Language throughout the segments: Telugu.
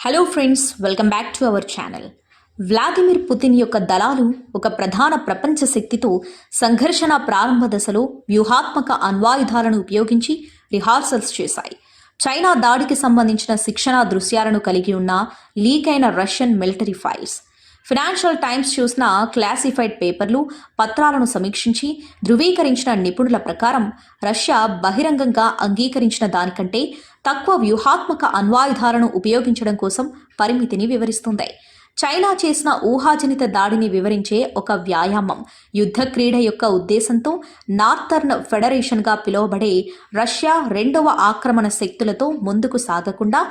Hello friends, welcome back to our channel. Vladimir Putin యొక్క దళాలు ఒక ప్రధాన ప్రపంచ శక్తితో సంఘర్షణ ప్రారంభ దశలో వ్యూహాత్మక అణ్వాయుధాలను ఉపయోగించి రిహార్సల్స్ చేశాయి. చైనా దాడికి సంబంధించిన శిక్షణా దృశ్యాలను కలిగి ఉన్న లీక్ అయిన Russian military files, financial times చూసిన క్లాసిఫైడ్ పేపర్లు, పత్రాలను సమీక్షించి ధృవీకరించిన నిపుణుల ప్రకారం రష్యా బహిరంగంగా అంగీకరించిన దానికంటే తక్కువ వ్యూహాత్మక అణ్వాయుధాలను ఉపయోగించడం కోసం పరిమితిని వివరిస్తుంది. చైనా చేసిన ఊహాజనిత దాడిని వివరించే ఒక వ్యాయామం యుద్ధ క్రీడ యొక్క ఉద్దేశంతో నార్థర్న్ ఫెడరేషన్గా పిలువబడే రష్యా రెండవ ఆక్రమణ శక్తులతో ముందుకు సాగకుండా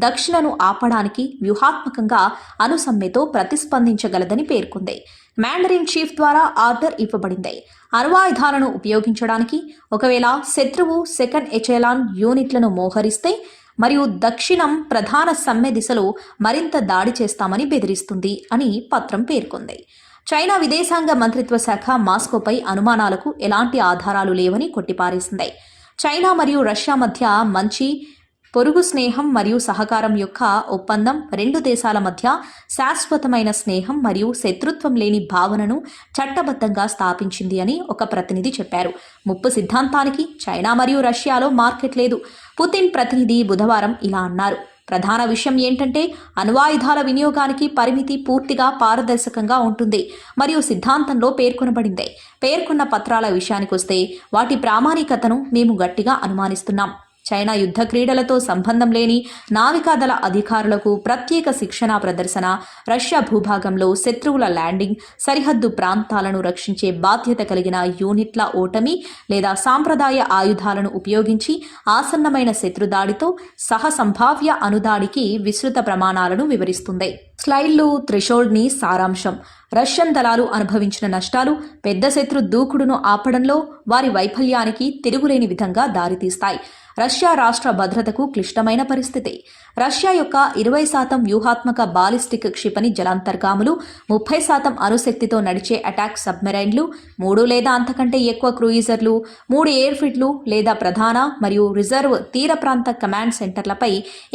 దక్షిణను ఆపడానికి వ్యూహాత్మకంగా అనుసమ్మెతో ప్రతిస్పందించగలదని పేర్కొంది. మాండరిన్ చీఫ్ ద్వారా ఆర్డర్ ఇవ్వబడింది. అణ్వాయుధాలను ఉపయోగించడానికి ఒకవేళ శత్రువు సెకండ్ ఎచెలాన్ యూనిట్లను మోహరిస్తే మరియు దక్షిణం ప్రధాన సమ్మె దిశలో మరింత దాడి చేస్తామని బెదిరిస్తుంది అని పత్రం పేర్కొంది. చైనా విదేశాంగ మంత్రిత్వ శాఖ మాస్కోపై అనుమానాలకు ఎలాంటి ఆధారాలు లేవని కొట్టిపారేసింది. చైనా మరియు రష్యా మధ్య మంచి పొరుగు స్నేహం మరియు సహకారం యొక్క ఒప్పందం రెండు దేశాల మధ్య శాశ్వతమైన స్నేహం మరియు శత్రుత్వం లేని భావనను చట్టబద్ధంగా స్థాపించింది అని ఒక ప్రతినిధి చెప్పారు. ముప్పు సిద్ధాంతానికి చైనా మరియు రష్యాలో మార్కెట్ లేదు. పుతిన్ ప్రతినిధి బుధవారం ఇలా అన్నారు. ప్రధాన విషయం ఏంటంటే అణ్వాయుధాల వినియోగానికి పరిమితి పూర్తిగా పారదర్శకంగా ఉంటుంది మరియు సిద్ధాంతంలో పేర్కొనబడింది. పేర్కొన్న పత్రాల విషయానికొస్తే వాటి ప్రామాణికతను మేము గట్టిగా అనుమానిస్తున్నాం. చైనా యుద్ధ క్రీడలతో సంబంధం లేని నావికాదళ అధికారులకు ప్రత్యేక శిక్షణా ప్రదర్శన, రష్యా భూభాగంలో శత్రువుల ల్యాండింగ్, సరిహద్దు ప్రాంతాలను రక్షించే బాధ్యత కలిగిన యూనిట్ల ఓటమి లేదా సాంప్రదాయ ఆయుధాలను ఉపయోగించి ఆసన్నమైన శత్రుదాడితో సంభావ్య అనుదాడికి విస్తృత ప్రమాణాలను వివరిస్తుంది. స్లైడ్లు థ్రెషోల్డ్ని సారాంశం. రష్యన్ దళాలు అనుభవించిన నష్టాలు పెద్ద శత్రు దూకుడును ఆపడంలో వారి వైఫల్యానికి తిరుగులేని విధంగా దారితీస్తాయి. రష్యా రాష్ట్ర భద్రతకు క్లిష్టమైన పరిస్థితి. రష్యా యొక్క 20% వ్యూహాత్మక బాలిస్టిక్ క్షిపణి జలాంతర్గాములు, 30% అణుశక్తితో నడిచే అటాక్ సబ్మెరైన్లు, 3 లేదా అంతకంటే ఎక్కువ క్రూయిజర్లు, 3 ఎయిర్ఫీల్డ్లు లేదా ప్రధాన మరియు రిజర్వ్ తీర ప్రాంత కమాండ్ సెంటర్లపై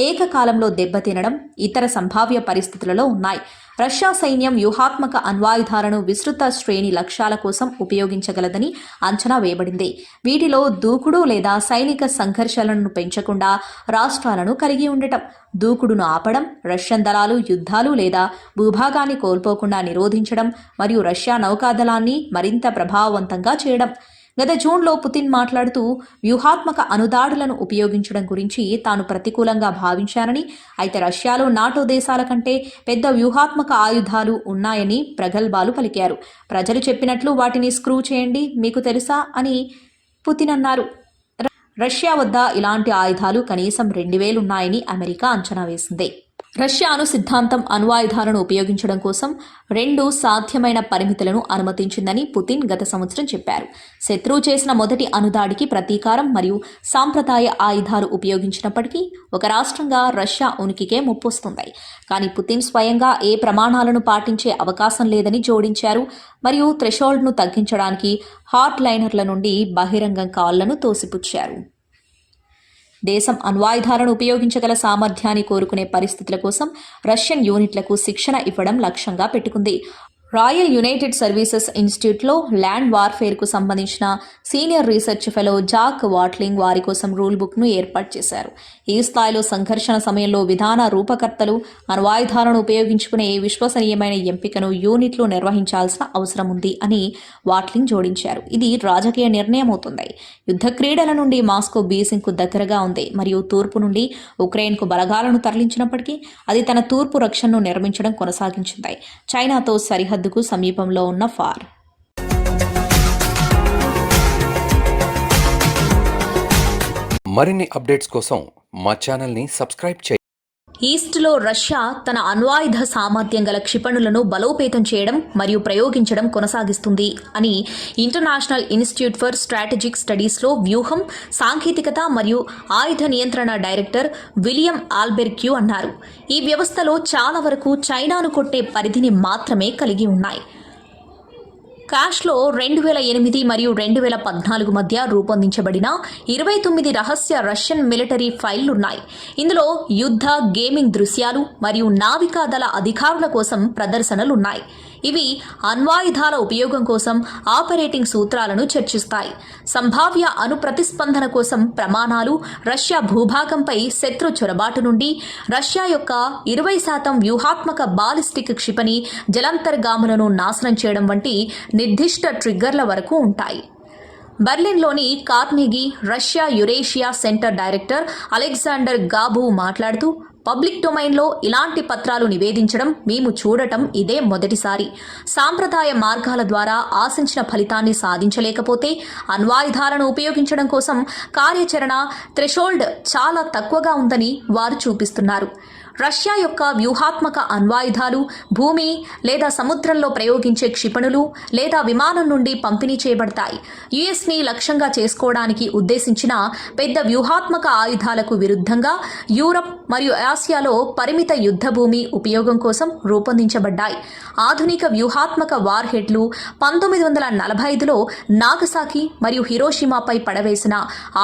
ఏకకాలంలో దెబ్బతినడం ఇతర సంభావ్య పరిస్థితులలో ఉన్నాయి. రష్యా సైన్యం వ్యూహాత్మక అణ్వాయుధాలను విస్తృత శ్రేణి లక్ష్యాల కోసం ఉపయోగించగలదని అంచనా వేయబడింది. వీటిలో దూకుడు లేదా సైనిక సంఘర్షణలను పెంచకుండా రాష్ట్రాలను కలిగి ఉండటం, దూకుడును ఆపడం, రష్యన్ దళాలు యుద్ధాలు లేదా భూభాగాన్ని కోల్పోకుండా నిరోధించడం మరియు రష్యా నౌకాదళాన్ని మరింత ప్రభావవంతంగా చేయడం. గత జూన్లో పుతిన్ మాట్లాడుతూ వ్యూహాత్మక అణుదాడులను ఉపయోగించడం గురించి తాను ప్రతికూలంగా భావించానని, అయితే రష్యాలో నాటో దేశాల కంటే పెద్ద వ్యూహాత్మక ఆయుధాలు ఉన్నాయని ప్రగల్భాలు పలికారు. ప్రజలు చెప్పినట్లు వాటిని స్క్రూ చేయండి, మీకు తెలుసా అని పుతిన్ అన్నారు. రష్యా వద్ద ఇలాంటి ఆయుధాలు కనీసం 2000 ఉన్నాయని అమెరికా అంచనా వేసింది. రష్యా సిద్ధాంతం అణ్వాయుధాలను ఉపయోగించడం కోసం 2 సాధ్యమైన పరిమితులను అనుమతించిందని పుతిన్ గత సంవత్సరం చెప్పారు. శత్రువు చేసిన మొదటి అణుదాడికి ప్రతీకారం మరియు సాంప్రదాయ ఆయుధాలు ఉపయోగించినప్పటికీ ఒక రాష్ట్రంగా రష్యా ఉనికికే ముప్పొస్తుంది. కానీ పుతిన్ స్వయంగా ఏ ప్రమాణాలను పాటించే అవకాశం లేదని జోడించారు మరియు థ్రెషోల్డ్ను తగ్గించడానికి హాట్ లైనర్ల నుండి బహిరంగ కాల్లను తోసిపుచ్చారు. దేశం అణ్వాయుధాలను ఉపయోగించగల సామర్థ్యాన్ని కోరుకునే పరిస్థితుల కోసం రష్యన్ యూనిట్లకు శిక్షణ ఇవ్వడం లక్ష్యంగా పెట్టుకుంది. రాయల్ యునైటెడ్ సర్వీసెస్ ఇన్స్టిట్యూట్లో ల్యాండ్ వార్ఫేర్కు సంబంధించిన senior research fellow Jack Watling వారి కోసం రూల్ బుక్ను ఏర్పాటు చేశారు. ఈ స్థాయిలో సంఘర్షణ సమయంలో విధాన రూపకర్తలు అణ్వాయుధాలను ఉపయోగించుకునే విశ్వసనీయమైన ఎంపికను యూనిట్లు నిర్వహించాల్సిన అవసరం ఉంది అని వాట్లింగ్ జోడించారు. ఇది రాజకీయ నిర్ణయం అవుతుంది. యుద్ధ క్రీడల నుండి మాస్కో బీజింగ్కు దగ్గరగా ఉంది మరియు తూర్పు నుండి ఉక్రెయిన్కు బలగాలను తరలించినప్పటికీ అది తన తూర్పు రక్షణను నిర్మించడం కొనసాగించింది. చైనాతో సరిహద్దుకు సమీపంలో ఉన్న ఫార్ మరిన్ని అప్డేట్స్ కోసం మా ఛానల్ని సబ్స్క్రైబ్ చేయండి. ఈస్ట్లో రష్యా తన అణ్వాయుధ సామర్థ్యం గల క్షిపణులను బలోపేతం చేయడం మరియు ప్రయోగించడం కొనసాగిస్తుంది అని ఇంటర్నేషనల్ ఇన్స్టిట్యూట్ ఫర్ స్ట్రాటజిక్ స్టడీస్లో వ్యూహం, సాంకేతికత మరియు ఆయుధ నియంత్రణ డైరెక్టర్ విలియం ఆల్బెర్క్యూ అన్నారు. ఈ వ్యవస్థలో చాలా వరకు చైనాను కొట్టే పరిధిని మాత్రమే కలిగి ఉన్నాయి. కాష్లో 2008 మరియు 2014 మధ్య రూపొందించబడిన 29 రహస్య రష్యన్ మిలిటరీ ఫైళ్లున్నాయి. ఇందులో యుద్ధ, గేమింగ్ దృశ్యాలు మరియు నావికాదళ అధికారుల కోసం ప్రదర్శనలున్నాయి. ఇవి అణ్వాయుధాల ఉపయోగం కోసం ఆపరేటింగ్ సూత్రాలను చర్చిస్తాయి. సంభావ్య అణు ప్రతిస్పందన కోసం ప్రమాణాలు, రష్యా భూభాగంపై శత్రు చొరబాటు నుండి రష్యా యొక్క 20% వ్యూహాత్మక బాలిస్టిక్ క్షిపణి జలాంతర్గాములను నాశనం చేయడం వంటి నిర్దిష్ట ట్రిగ్గర్ల వరకు ఉంటాయి. బర్లిన్లోని Carnegie Russia Eurasia centre director Alexander గాబు మాట్లాడుతూ, పబ్లిక్ డొమైన్లో ఇలాంటి పత్రాలు నివేదించడం మేము చూడటం ఇదే మొదటిసారి. సాంప్రదాయ మార్గాల ద్వారా ఆశించిన ఫలితాన్ని సాధించలేకపోతే అణ్వాయుధాలను ఉపయోగించడం కోసం కార్యాచరణ థ్రెషోల్డ్ చాలా తక్కువగా ఉందని వారు చూపిస్తున్నారు. రష్యా యొక్క వ్యూహాత్మక అణ్వాయుధాలు భూమి లేదా సముద్రంలో ప్రయోగించే క్షిపణులు లేదా విమానం నుండి పంపిణీ చేయబడతాయి. యుఎస్ని లక్ష్యంగా చేసుకోవడానికి ఉద్దేశించిన పెద్ద వ్యూహాత్మక ఆయుధాలకు విరుద్ధంగా యూరప్ మరియు ఆసియాలో పరిమిత యుద్ధ భూమి ఉపయోగం కోసం రూపొందించబడ్డాయి. ఆధునిక వ్యూహాత్మక వార్హెడ్లు 1945లో నాగసాకి మరియు హిరోషిమాపై పడవేసిన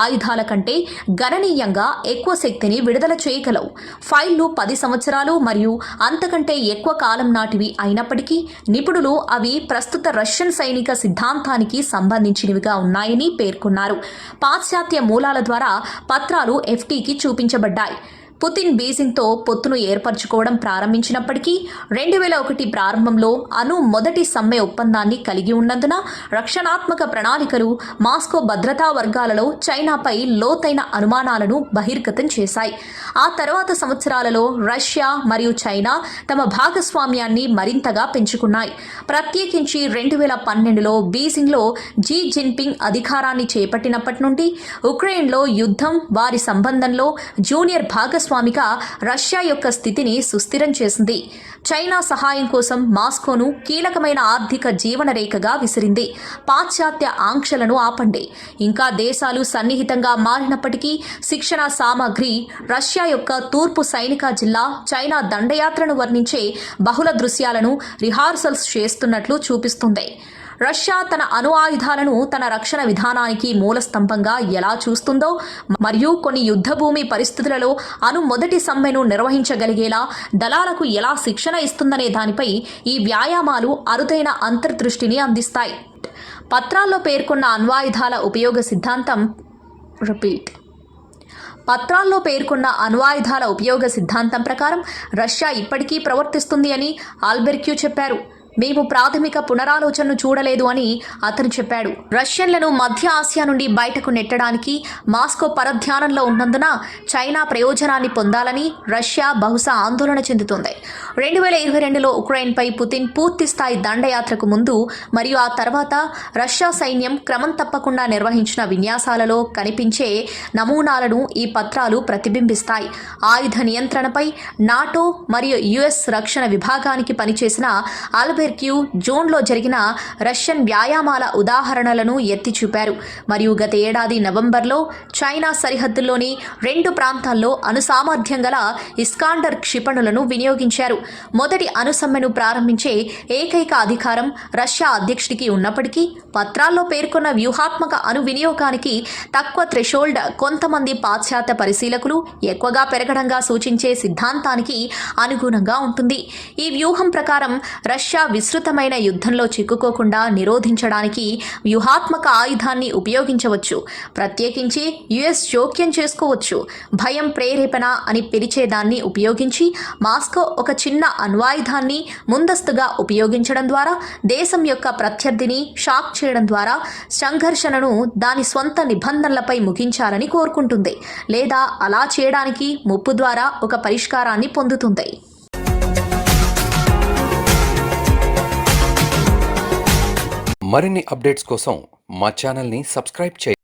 ఆయుధాల కంటే గణనీయంగా ఎక్కువ శక్తిని విడుదల చేయగలవు. ఫైళ్లు 10 సంవత్సరాలు మరియు అంతకంటే ఎక్కువ కాలం నాటివి అయినప్పటికీ నిపుణులు అవి ప్రస్తుత రష్యన్ సైనిక సిద్ధాంతానికి సంబంధించినవిగా ఉన్నాయని పేర్కొన్నారు. పాశ్చాత్య మూలాల ద్వారా పత్రాలు ఎఫ్టీకి చూపించబడ్డాయి. పుతిన్ బీజింగ్తో పొత్తును ఏర్పరచుకోవడం ప్రారంభించినప్పటికీ 2001 ప్రారంభంలో మొదటి సమ్మె ఒప్పందాన్ని కలిగి ఉన్నందున రక్షణాత్మక ప్రణాళికలు మాస్కో భద్రతా వర్గాలలో చైనాపై లోతైన అనుమానాలను బహిర్గతం చేశాయి. ఆ తర్వాత సంవత్సరాలలో రష్యా మరియు చైనా తమ భాగస్వామ్యాన్ని మరింతగా పెంచుకున్నాయి. ప్రత్యేకించి 2012లో బీజింగ్లో జీ జిన్పింగ్ అధికారాన్ని చేపట్టినప్పటి నుండి ఉక్రెయిన్లో యుద్ధం వారి సంబంధంలో జూనియర్ భాగస్వామిగా రష్యా యొక్క స్థితిని సుస్థిరం చేసింది. చైనా సహాయం కోసం మాస్కోను కీలకమైన ఆర్థిక జీవన రేఖగా విసిరింది. పాశ్చాత్య ఆంక్షలను ఆపండి. ఇంకా దేశాలు సన్నిహితంగా మారినప్పటికీ శిక్షణ సామగ్రి రష్యా యొక్క తూర్పు సైనిక జిల్లా చైనా దండయాత్రను వర్ణించే బహుళ దృశ్యాలను రిహార్సల్స్ చేస్తున్నట్లు చూపిస్తుంది. రష్యా తన అణు ఆయుధాలను తన రక్షణ విధానానికి మూలస్తంభంగా ఎలా చూస్తుందో మరియు కొన్ని యుద్ధభూమి పరిస్థితులలో మొదటి సమ్మెను నిర్వహించగలిగేలా దళాలకు ఎలా శిక్షణ ఇస్తుందనే దానిపై ఈ వ్యాయామాలు అరుదైన అంతర్దృష్టిని అందిస్తాయి. పత్రాల్లో పేర్కొన్న అణ్వాయుధాల ఉపయోగ సిద్ధాంతం పత్రాల్లో పేర్కొన్న అణ్వాయుధాల ఉపయోగ సిద్ధాంతం ప్రకారం రష్యా ఇప్పటికీ ప్రవర్తిస్తుంది అని ఆల్బెర్క్యూ చెప్పారు. మేము ప్రాథమిక పునరాలోచనను చూడలేదు అని అతను చెప్పాడు. రష్యన్లను మధ్య ఆసియా నుండి బయటకు నెట్టడానికి మాస్కో పరధ్యానంలో ఉన్నందున చైనా ప్రయోజనాన్ని పొందాలని రష్యా బహుశా ఆందోళన చెందుతుంది. 2022లో ఉక్రెయిన్పై పుతిన్ పూర్తిస్థాయి దండయాత్రకు ముందు మరియు ఆ తర్వాత రష్యా సైన్యం క్రమం తప్పకుండా నిర్వహించిన విన్యాసాలలో కనిపించే నమూనాలను ఈ పత్రాలు ప్రతిబింబిస్తాయి. ఆయుధ నియంత్రణపై నాటో మరియు యుఎస్ రక్షణ విభాగానికి పనిచేసిన ఆల్బెర్క్యూ జూన్లో జరిగిన రష్యన్ వ్యాయామాల ఉదాహరణలను ఎత్తి చూపారు మరియు గత ఏడాది నవంబర్లో చైనా సరిహద్దుల్లోని 2 ప్రాంతాల్లో అణుసామర్థ్యం గల ఇస్కాండర్ క్షిపణులను వినియోగించారు. మొదటి అణుసమ్మెను ప్రారంభించే ఏకైక అధికారం రష్యా అధ్యక్షుడికి ఉన్నప్పటికీ పత్రాల్లో పేర్కొన్న వ్యూహాత్మక అణు వినియోగానికి తక్కువ థ్రెషోల్డ్ కొంతమంది పాశ్చాత్య పరిశీలకులు ఎక్కువగా పెరగడంగా సూచించే సిద్ధాంతానికి అనుగుణంగా ఉంటుంది. ఈ వ్యూహం ప్రకారం రష్యా విస్తృతమైన యుద్ధంలో చిక్కుకోకుండా నిరోధించడానికి వ్యూహాత్మక ఆయుధాన్ని ఉపయోగించవచ్చు. ప్రత్యేకించి యుఎస్ జోక్యం చేసుకోవచ్చు. భయం ప్రేరేపణ అని పిలిచేదాన్ని ఉపయోగించి మాస్కో ఒక చిన్న అణ్వాయుధాన్ని ముందస్తుగా ఉపయోగించడం ద్వారా దేశం యొక్క ప్రత్యర్థిని షాక్ చేయడం ద్వారా సంఘర్షణను దాని స్వంత నిబంధనలపై ముగించాలని కోరుకుంటుంది లేదా అలా చేయడానికి ముప్పు ద్వారా ఒక పరిష్కారాన్ని పొందుతుంది. మరిన్ని అప్డేట్స్ కోసం మా ఛానల్ని సబ్స్క్రైబ్ చేయండి.